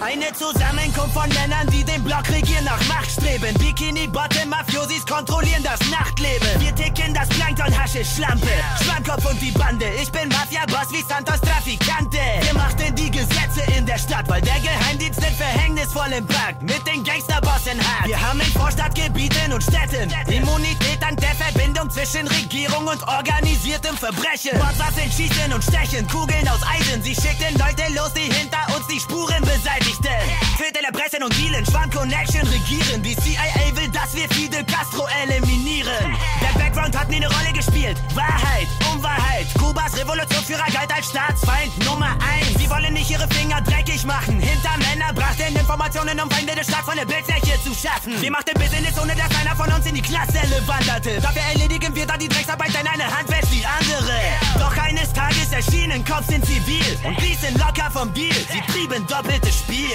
Eine Zusammenkunft von Männern, die den Block regieren, nach Macht streben. Bikini-Bottom-Mafiosis kontrollieren das Nachtleben. Wir ticken das Plankton, Haschisch, Schlampe, Schwammkopf und die Bande. Ich bin Mafia-Boss wie Santos Traficante. Wir machten die Gesetze in der Stadt, weil der Geheimdienst den verhängnisvollen Pakt mit den Gangsterbossen hat. Wir haben in Vorstadtgebieten und Städten Immunität dank der Verbindung zwischen Regierung und organisiertem Verbrechen. Mordwaffen schießen und stechen, Kugeln aus Eisen. Sie schickten Leute los, die hinter uns die Spuren beseitigten. Viertel erpressen und dealen, Schwamm-Connection regieren. Die CIA will, dass wir Fidel Castro eliminieren. Der Background hat nie eine Rolle gespielt. Wahrheit, Unwahrheit. Kubas Revolutionsführer galt als Staatsfeind Nummer 1. Sie wollen nicht ihre Finger dreckig machen. Hinter Männer brachten Informationen, um Feinde des Staats von der Bildfläche zu schaffen. Wir machten Business, ohne dass einer von uns in die Knastzelle wanderte. Dafür erledigen wir dann die Drecksarbeit, denn eine Hand wäscht die andere. Doch eines Tages erschienen Cops in Zivil und ließen locker vom Deal. Sie trieben doppeltes Spiel.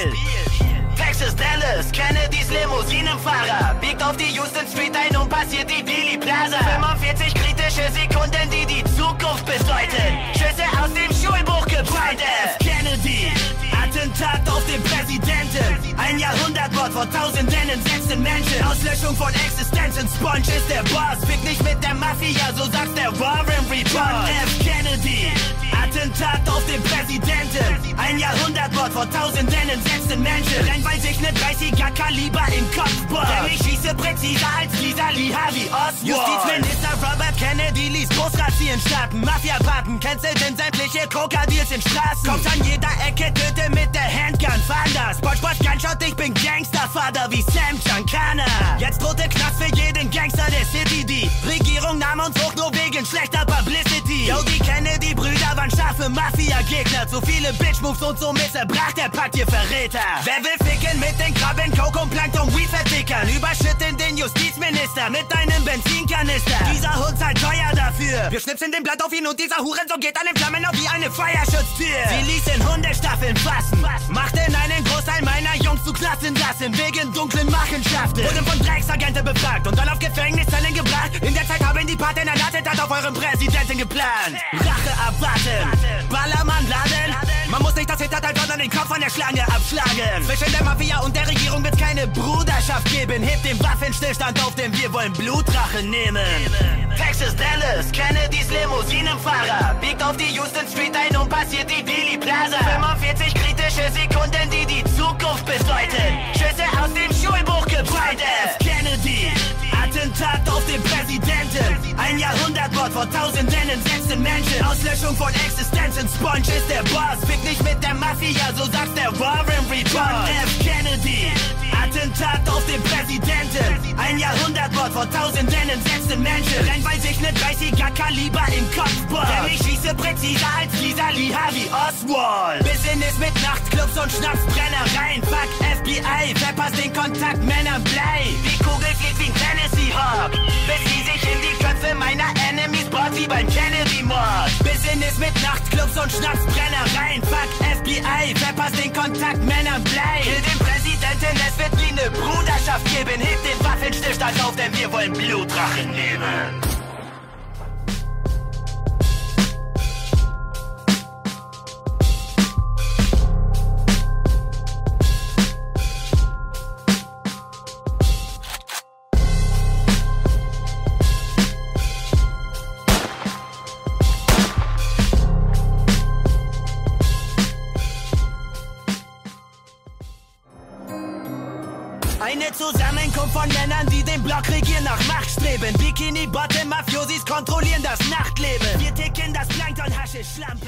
Texas, Dallas, Kennedys Limousinenfahrer biegt auf die Houston Street ein und passiert die Dealey Plaza. 45 kritische Sekunden, die die Zukunft bedeuten. Schüsse aus dem Schulbuchgebäude. F. Kennedy, Attentat auf den Präsidenten. Ein Jahrhundertmord vor Tausenden entsetzten Menschen. Auslöschung von Existenzen. Sponge ist der Boss. Fick nicht mit der Mafia, so sagt der Warren Report. F. Kennedy, Attentat auf den Präsidenten. Ein Jahrhundertmord vor Tausenden entsetzten Menschen. Rennt bei sich ne 30er Kaliber im Kopfball. Denn ich schieße präziser als Lisa Lee Harvey Oswald. Justizminister Robert Kennedy ließ Großrazien starten. Mafia-Paten cancelten sämtliche Coca-Deals in Straßen. Kommt an jeder Ecke, töte mit der Handgun. Fander, Spongebob Gunshot, ich bin Gangstervater wie Sam Giancana. Jetzt drohte Knast für jeden Gangster der City. Die Regierung nahm uns hoch nur wegen schlechter Publicity. Yo, die Kennedy-Brüder waren scharfe Mafia-Gegner. Zu viele Bitch-Moves und so missbrach der Pakt, ihr Verräter. Wer will ficken mit den Krabben, Coke und Plankton, Weed-Vertickern? Überschütten den Justizminister mit einem Benzinkanister. Dieser Hund zahlt teuer dafür. Wir schnipsen den Blatt auf ihn und dieser Hurensohn geht an den Flammen auf wie eine Feuerschutztür. Sie ließen Hundestaffeln fassen, machten einen Großteil meiner Jungs zu Klassenlassen wegen dunklen Machenschaften. Wurden von Drecksagenten befragt und dann auf Gefängniszellen gebracht. In der Zeit haben die Paten ein Attentat auf euren Präsidenten geplant. Rache abwarten, Ballermann laden. Man muss nicht das Hinterteil, sondern den Kopf von der Schlange abschlagen. Zwischen der Mafia und der Regierung wird keine Bruderschaft geben. Hebt den Waffenstillstand auf, denn wir wollen Blutrache nehmen. Texas, Dallas, Kennedys Limousinenfahrer biegt auf die Houston Street ein und passiert die Dealey Plaza. 45 kritische Sekunden, die die Zukunft bedeuten. Schüsse aus dem Schulbuchgebäude. F. Kennedy, Attentat auf den Präsidenten. Ein Jahrhundertmord vor Tausenden entsetzten Menschen. Auslöschung von Existenzen. Sponge ist der Boss. Fick nicht mit der Mafia, so sagt der Warren Report. F. Kennedy, Attentat auf den Präsidenten. Ein Jahrhundertmord vor Tausenden entsetzten Menschen. Rennt bei sich ne 30er Kaliber im Kopfball. Denn ich schieße präziser als Lisa Lee Harvey Oswald. Business mit Nachtclubs und Schnapsbrennereien. Fuck FBI, verpasst den Kontakt, Männer blei. Die Kugel fliegt wie ein Tennessee Hawk, bis sie sich in die Köpfe meiner Enemies bohrt wie beim Kennedy-Mord. Business mit Nachtclubs und Schnapsbrennereien. Fuck FBI, verpasst den Kontakt, Männer blei. Kill den Präsidenten, es wird nie ne Bruderschaft geben. Hebt den Waffenstillstand auf, denn wir wollen Blutrache nehmen. Eine Zusammenkunft von Männern, die den Block regieren, nach Macht streben. Bikini-Bottom-Mafiosis kontrollieren das Nachtleben. Wir ticken das Plankton, Haschisch, Schlampe.